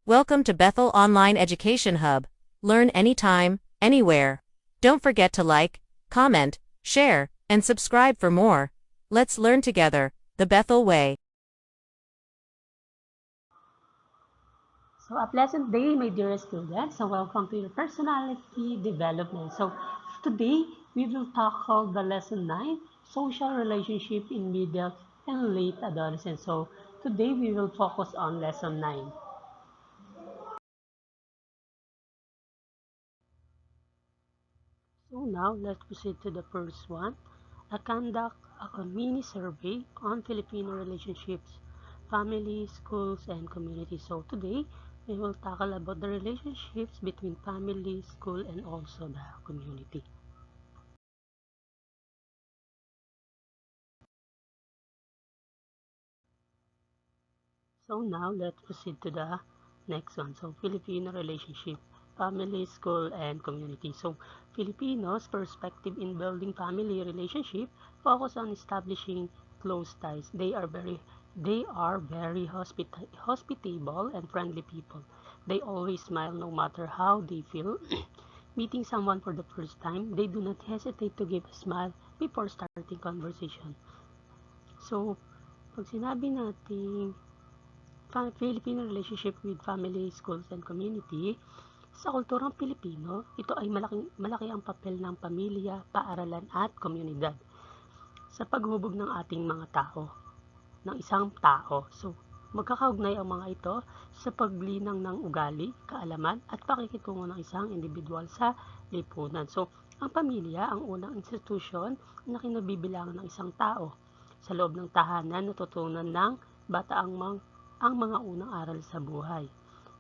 Welcome to Bethel Online Education Hub. Learn anytime, anywhere. Don't forget to like, comment, share, and subscribe for more. Let's learn together, the Bethel way. So a pleasant day, my dear students, and welcome to your personality development. So today, we will tackle the lesson 9, social relationship in middle and late adolescence. So today, we will focus on lesson 9. So now, let's proceed to the first one. I conduct a mini survey on Filipino relationships, family, schools, and community. So today, we will tackle about the relationships between family, school, and also the community. So now let's proceed to the next one. So Filipino relationship, family, school, and community. So Filipinos' perspective in building family relationship focus on establishing close ties. They are very hospitable and friendly people. They always smile no matter how they feel. Meeting someone for the first time, they do not hesitate to give a smile before starting conversation. So, pag sinabi nating Filipino relationship with family, schools, and community, sa kulturang Pilipino, ito ay malaki ang papel ng pamilya, paaralan at komunidad sa paghubog ng ating mga tao, ng isang tao. So, magkakaugnay ang mga ito sa paglinang ng ugali, kaalaman, at pakikitungo ng isang individual sa lipunan. So, ang pamilya ang unang institusyon na kinabibilangan ng isang tao. Sa loob ng tahanan, natutunan ng bata ang mga unang aral sa buhay.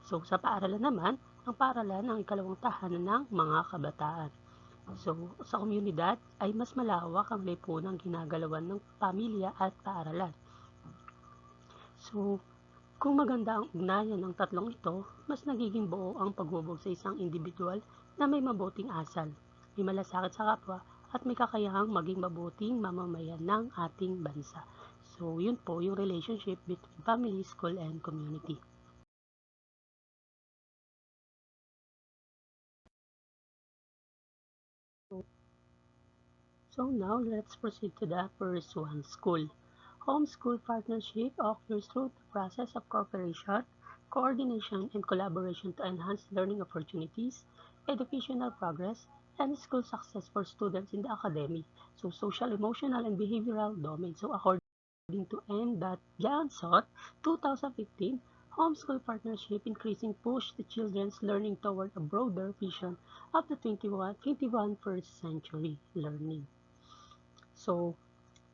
So, sa paaralan naman, ang paaralan ang ikalawang tahanan ng mga kabataan. So, sa komunidad ay mas malawak ang lipunang ginagalawan ng pamilya at paaralan. So, kung maganda ang ugnayan ng tatlong ito, mas nagiging buo ang paghubog sa isang individual na may mabuting asal, may malasakit sa kapwa, at may kakayahang maging mabuting mamamayan ng ating bansa. So, yun po yung relationship between family, school, and community. So now, let's proceed to the first one, school. Home-school partnership occurs through the process of cooperation, coordination, and collaboration to enhance learning opportunities, educational progress, and school success for students in the academic, so social, emotional, and behavioral domain. So according to M. Johnson, 2015, homeschool partnership increasing push the children's learning toward a broader vision of the 21st century learning. So,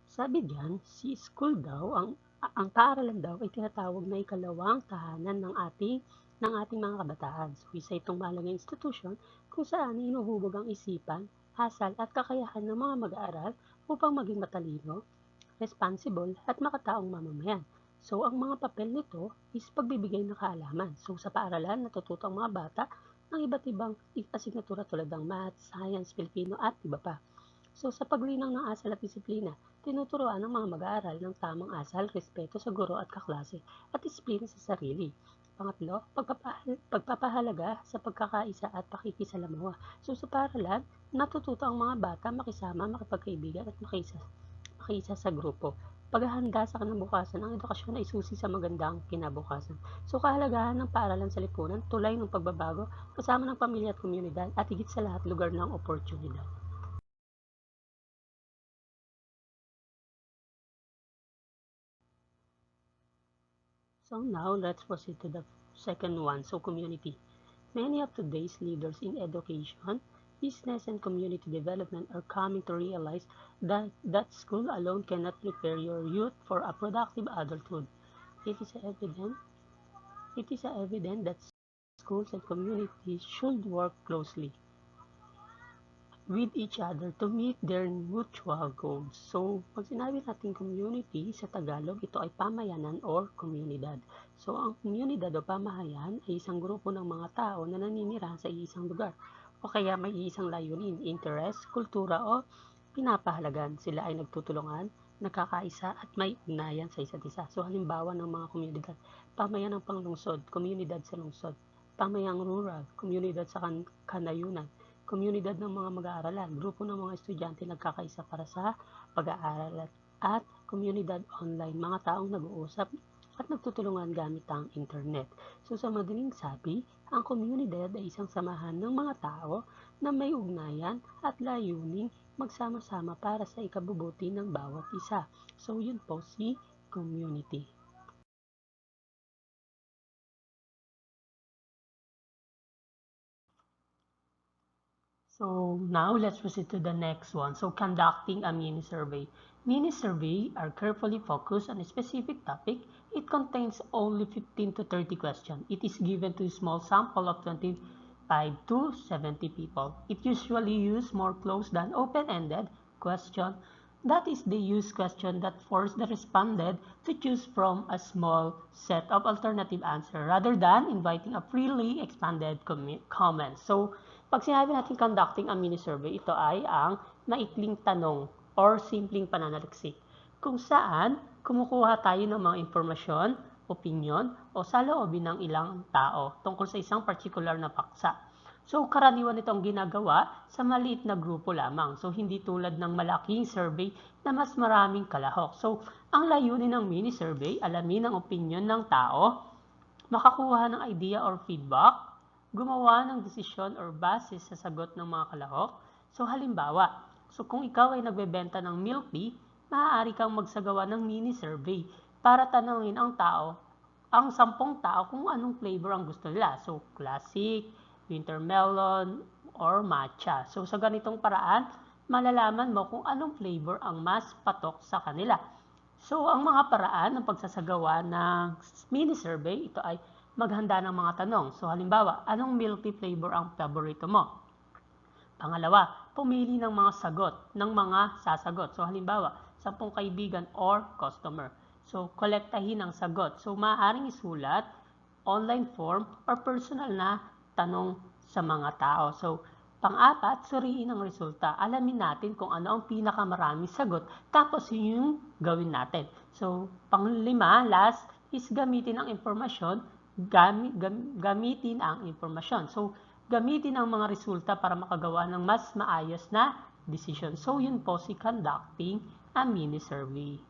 sabi diyan, si school daw, ang paaralan daw ay tinatawag na ikalawang tahanan ng ating mga kabataan. So, isa itong mahalagang institusyon kung saan hinuhubog ang isipan, asal at kakayahan ng mga mag-aaral upang maging matalino, responsible at makataong mamamayan. So, ang mga papel nito is pagbibigay ng kaalaman. So, sa paaralan, natututo ang mga bata ng iba't ibang asignatura tulad ng math, science, Filipino at iba pa. So sa paglinang ng asal at disiplina, tinuturuan ng mga mag-aaral ng tamang asal, respeto sa guro at kaklase, at disiplina sa sarili. Pangatlo, pagpapahalaga sa pagkakaisa at pakikisalamuha. So sa paaralan, natututo ang mga bata makisama, makipagkaibigan at makiisa sa grupo. Paghahanda sa kinabukasan, ang edukasyon ay susi sa magandang kinabukasan. So kahalagahan ng paaralan sa lipunan, tulay ng pagbabago, kasama ng pamilya at komunidad, at higit sa lahat lugar ng oportunidad. So now let's proceed to the second one, so community. Many of today's leaders in education, business, and community development are coming to realize that school alone cannot prepare your youth for a productive adulthood. It is evident it is evident that schools and communities should work closely with each other to meet their mutual goals. So, pag sinabi natin community sa Tagalog, ito ay pamayanan or komunidad. So, ang komunidad o pamahayan ay isang grupo ng mga tao na naninirahan sa isang lugar o kaya may isang layunin, interest, kultura o pinapahalagan. Sila ay nagtutulungan, nakakaisa at may ugnayan sa isa't isa. So halimbawa ng mga komunidad, pamayan ng panglungsod, komunidad sa lungsod, pamayang rural, komunidad sa kanayunan, komunidad ng mga mag-aaralan, grupo ng mga estudyante nagkakaisa para sa pag-aaral at komunidad online, mga taong nag-uusap at nagtutulungan gamit ang internet. So sa madaling sabi, ang komunidad ay isang samahan ng mga tao na may ugnayan at layuning magsama-sama para sa ikabubuti ng bawat isa. So yun po si community. So now let's proceed to the next one. So conducting a mini survey. Mini survey are carefully focused on a specific topic. It contains only 15 to 30 questions. It is given to a small sample of 25 to 70 people. It usually uses more closed than open-ended question. That is, they use question that force the respondent to choose from a small set of alternative answer rather than inviting a freely expanded comments. So, pag sinabi natin conducting a mini survey, ito ay ang maikling tanong or simpleng pananaliksik kung saan kumukuha tayo ng mga impormasyon, opinion o saloobin ng ilang tao tungkol sa isang particular na paksa. So karaniwan itong ginagawa sa maliit na grupo lamang. So hindi tulad ng malaking survey na mas maraming kalahok. So ang layunin ng mini survey, alamin ang opinion ng tao, makakuha ng idea or feedback, gumawa ng desisyon or base sa sagot ng mga kalahok. So halimbawa, kung ikaw ay nagbebenta ng milk tea, maaari kang magsagawa ng mini survey para tanungin ang 10 tao kung anong flavor ang gusto nila. So classic, winter melon, or matcha. So sa ganitong paraan, malalaman mo kung anong flavor ang mas patok sa kanila. So ang mga paraan ng pagsasagawa ng mini survey, ito ay maghanda ng mga tanong. So halimbawa, anong milk tea flavor ang paborito mo? Pangalawa, pumili ng mga sagot, ng mga sasagot. So halimbawa, 10 kaibigan or customer. So kolektahin ang sagot. So maaaring isulat, online form, or personal na tanong sa mga tao. So pang-apat, suriin ang resulta. Alamin natin kung ano ang pinakamaraming sagot. Tapos yun yung gawin natin. So pang-lima, last, is gamitin ang impormasyon. Gamitin ang impormasyon. So, gamitin ang mga resulta para makagawa ng mas maayos na decision. So, yun po si conducting a mini survey.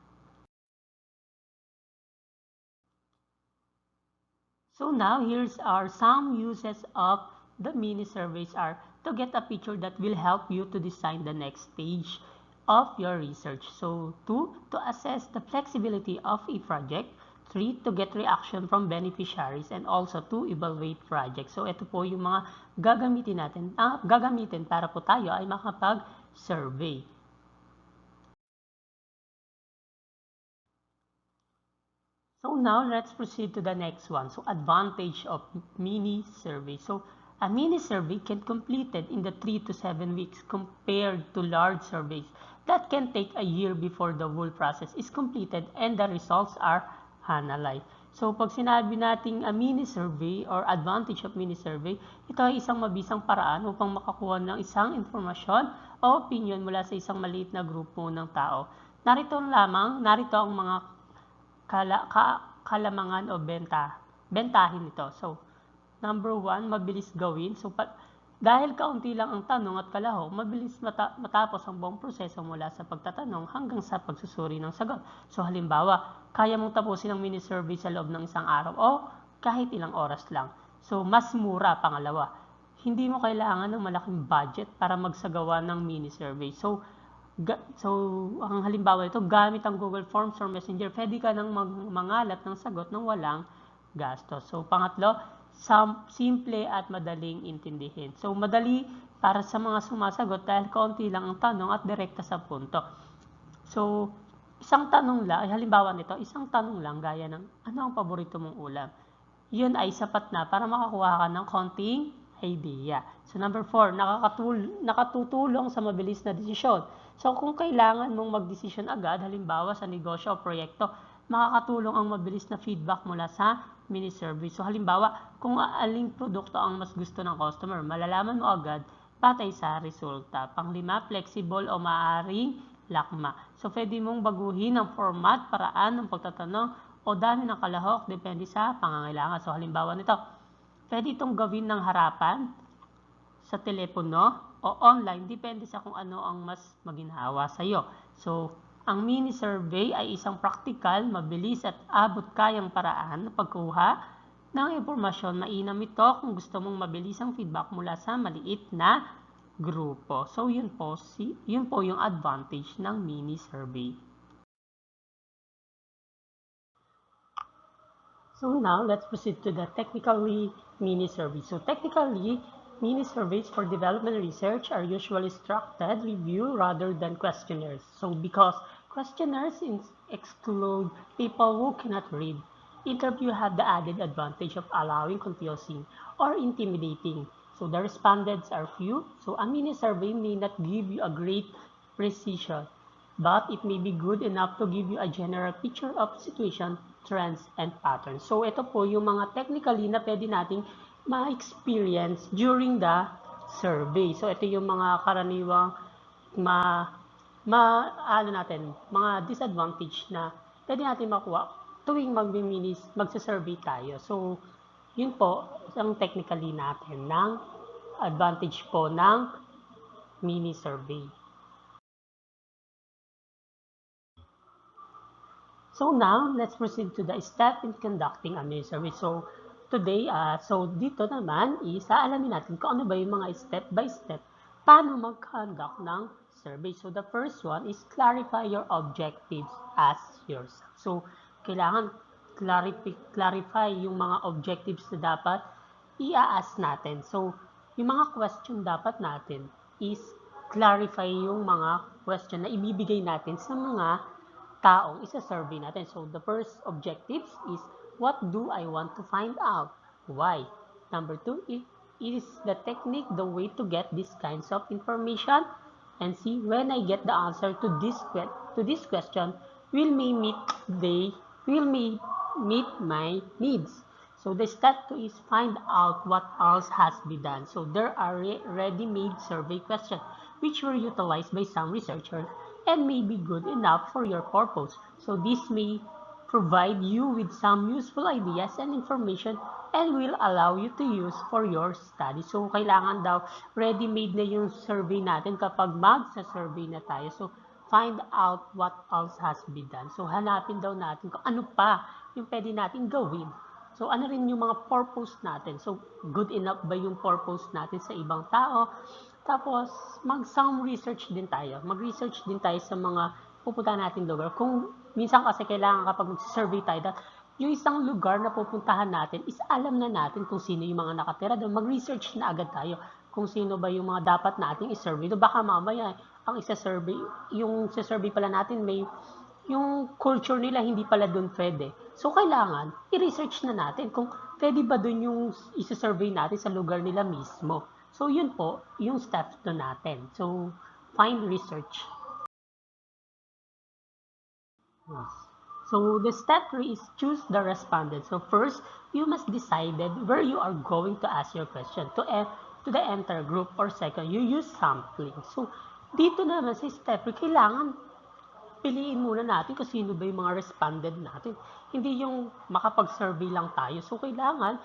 So, now, here's some uses of the mini surveys are to get a picture that will help you to design the next stage of your research. So, 2, to assess the flexibility of a project. 3, to get reaction from beneficiaries and also to evaluate projects. So, ito po yung mga gagamitin para po tayo ay makapag-survey. So, now let's proceed to the next one. So, advantage of mini survey. So, a mini survey can be completed in the 3 to 7 weeks compared to large surveys that can take a year before the whole process is completed and the results are analyze. So, pag sinabi nating a mini survey or advantage of mini survey, ito ay isang mabisang paraan upang makakuha ng isang informasyon o opinion mula sa isang maliit na grupo ng tao. Narito ang mga kalamangan o bentahin nito. So, number 1, mabilis gawin. So, dahil kaunti lang ang tanong at kalahok, mabilis matapos ang buong proseso mula sa pagtatanong hanggang sa pagsusuri ng sagot. So halimbawa, kaya mong tapusin ang mini survey sa loob ng isang araw o kahit ilang oras lang. So mas mura, pangalawa. Hindi mo kailangan ng malaking budget para magsagawa ng mini survey. So ang halimbawa ito, gamit ang Google Forms or Messenger, pwede ka nang mangalat ng sagot ng walang gastos. So pangatlo, simple at madaling intindihin. So, madali para sa mga sumasagot dahil kaunti lang ang tanong at direkta sa punto. So, isang tanong lang, halimbawa nito, isang tanong lang gaya ng, ano ang paborito mong ulam? Yun ay sapat na para makakuha ka ng konting idea. So, number 4, nakatutulong sa mabilis na desisyon. So, kung kailangan mong magdesisyon agad, halimbawa sa negosyo o proyekto, makakatulong ang mabilis na feedback mula sa mini survey. So halimbawa, kung aling produkto ang mas gusto ng customer, malalaman mo agad batay sa resulta. Pang-5, flexible o maaaring lakma. So, pwede mong baguhin ang format, paraan ng pagtatanong o dami ng kalahok depende sa pangangailangan. So, halimbawa nito, pwede itong gawin ng harapan, sa telepono o online, depende sa kung ano ang mas maginhawa sa iyo. So, ang mini survey ay isang praktikal, mabilis at abot-kayang paraan ng pagkuha ng impormasyon. Mainam ito kung gusto mong mabilisang feedback mula sa maliit na grupo. So, yun po yung advantage ng mini survey. So now, let's proceed to the technically mini survey. So technically, mini surveys for development research are usually structured review rather than questionnaires. So because questionnaires exclude people who cannot read, interview have the added advantage of allowing confusing or intimidating. So the respondents are few, so a mini survey may not give you a great precision, but it may be good enough to give you a general picture of situation, trends, and patterns. So ito po yung mga technically na pwede nating ma-experience during the survey. So ito yung mga karaniwang mga disadvantage na pwede natin makuha tuwing magsa-survey tayo. So yun po ang technically natin ng advantage po ng mini survey. So now, let's proceed to the step in conducting a mini survey. So today, dito naman aalamin natin kung ano ba yung mga step by step paano mag-conduct ng survey. So the first one is clarify your objectives as yourself. So kailangan clarify yung mga objectives na dapat i-ask natin. So yung mga question dapat natin is clarify yung mga question na ibibigay natin sa mga taong isa-survey natin. So, the first objectives is, what do I want to find out? Why? Number 2, is the technique the way to get these kinds of information? And see, when I get the answer to this question, will me meet my needs? So, the step 2 is find out what else has been done. So, there are ready-made survey questions which were utilized by some researchers and may be good enough for your purpose. So this may provide you with some useful ideas and information and will allow you to use for your study. So kailangan daw ready-made na yung survey natin kapag magsa-survey na tayo. So find out what else has been done. So hanapin daw natin kung ano pa yung pwede natin gawin. So ano rin yung mga purpose natin. So good enough ba yung purpose natin sa ibang tao? Tapos, some research din tayo. Mag-research din tayo sa mga pupuntahan natin lugar. Kung minsan kasi kailangan kapag mag-survey tayo, yung isang lugar na pupuntahan natin is alam na natin kung sino yung mga nakatira doon. Mag-research na agad tayo kung sino ba yung mga dapat nating i-survey. Baka mamaya, ang yung isa-survey pala natin yung culture nila hindi pala doon pwede. So, kailangan i-research na natin kung pwede ba doon yung isa-survey natin sa lugar nila mismo. So, yun po, yung step 2 natin. So, find research. Yes. So, the step 3 is choose the respondent. So, first, you must decide where you are going to ask your question. To the entire group, or second, you use sampling. So, dito naman sa step 3, kailangan piliin muna natin kung sino ba yung mga respondent natin. Hindi yung makapag-survey lang tayo. So, kailangan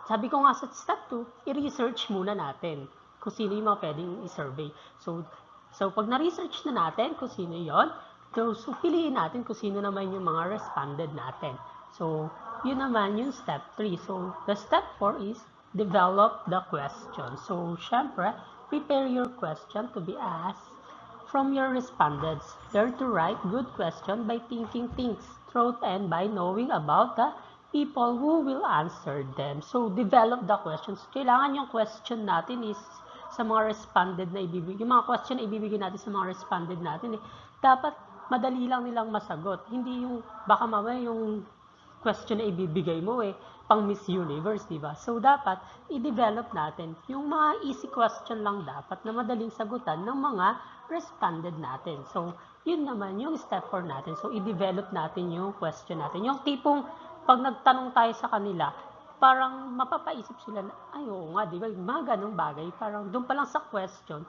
sabi ko nga sa step 2, i-research muna natin kung sino yung mga pwedeng i-survey. So pag na-research na natin kung sino yon, so piliin natin kung sino naman yung mga responded natin. So, yun naman yung step 3. So, the step 4 is develop the question. So, syempre, prepare your question to be asked from your respondents. Learn to write good question by thinking things through and by knowing about the people who will answer them. So, develop the questions. Kailangan yung question natin is sa mga responded na ibibigay. Yung mga question na ibibigay natin sa mga responded natin, dapat madali lang nilang masagot. Hindi yung, baka mamaya yung question na ibibigay mo pang Miss Universe, di ba? So, dapat i-develop natin yung mga easy question lang dapat na madaling sagutan ng mga responded natin. So, yun naman yung step 4 natin. So, i-develop natin yung question natin. Yung tipong pag nagtanong tayo sa kanila, parang mapapaisip sila na, ay oo nga, di ba, mga ganong bagay, parang doon pa lang sa question,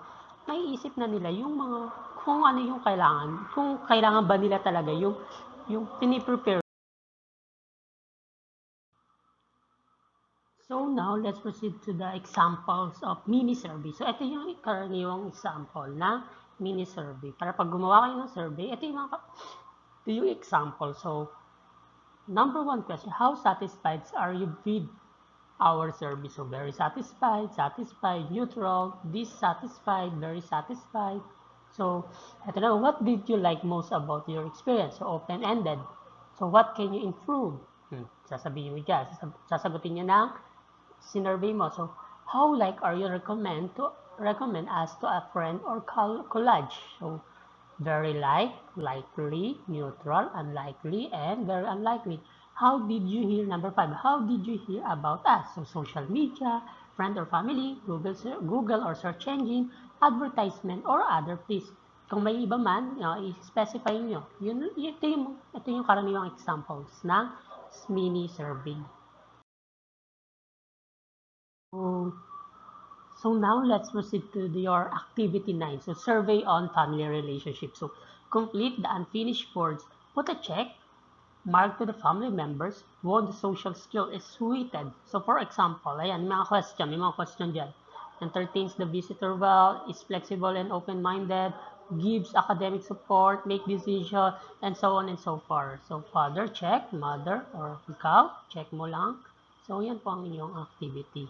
maiisip na nila yung mga kung ano yung kailangan, kung kailangan ba nila talaga yung piniprepare. So now, let's proceed to the examples of mini-survey. So ito yung karaniwang example na mini-survey. Para pag gumawa kayo ng survey, ito yung example. So, number one question, how satisfied are you with our survey? So, very satisfied, neutral, dissatisfied, very satisfied. So, ito na, what did you like most about your experience? So, open-ended. So, what can you improve? Sasabihin mo dyan, sasagutin niya ng sinurvey mo. So, how like are you recommend us to a friend or collage? So, very likely, neutral, unlikely, and very unlikely. How did you hear, number 5, how did you hear about us? So, social media, friend or family, Google or search engine, advertisement, or other, please. Kung may iba man, i-specify nyo. Ito yung karaniwang examples ng mini survey. So now let's proceed to your activity 9. So survey on family relationships. So complete the unfinished words. Put a check mark to the family members who the social skill is suited. So for example, ayan, may mga question dyan. Entertains the visitor well, is flexible and open-minded, gives academic support, make decision, and so on and so forth. So father, check, mother, or ikaw, check mo lang. So yan po ang inyong activity.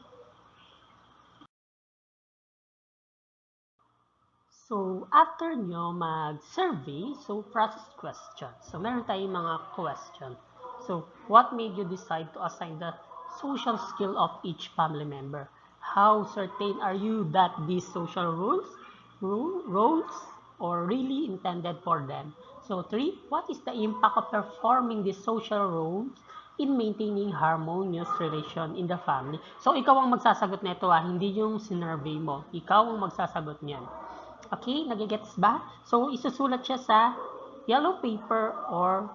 So, after nyo mag-survey, so process questions. So, meron tayong mga question. So, what made you decide to assign the social skill of each family member? How certain are you that these social roles are really intended for them? So, 3, what is the impact of performing these social roles in maintaining harmonious relation in the family? So, ikaw ang magsasagot nito hindi yung sinurvey mo. Ikaw ang magsasagot niyan. Okay, nagigets ba? So, isusulat siya sa yellow paper or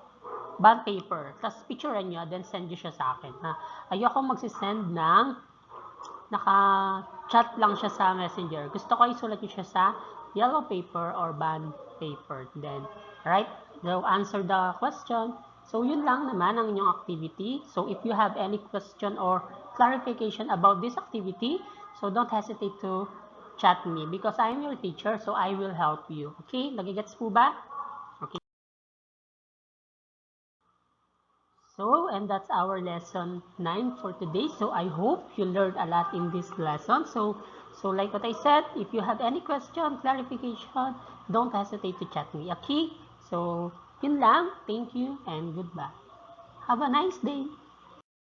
bond paper. Tapos, picturean nyo, then send nyo siya sa akin. Ayoko magsisend ng naka-chat lang siya sa messenger. Gusto ko isulat nyo siya sa yellow paper or bond paper. Then, right? So, answer the question. So, yun lang naman ang inyong activity. So, if you have any question or clarification about this activity, so don't hesitate to chat me because I am your teacher, so I will help you. Okay? Nagigets po ba? Okay. So, and that's our lesson 9 for today. So, I hope you learned a lot in this lesson. So like what I said, if you have any question, clarification, don't hesitate to chat me. Okay? So, yun lang. Thank you and goodbye. Have a nice day.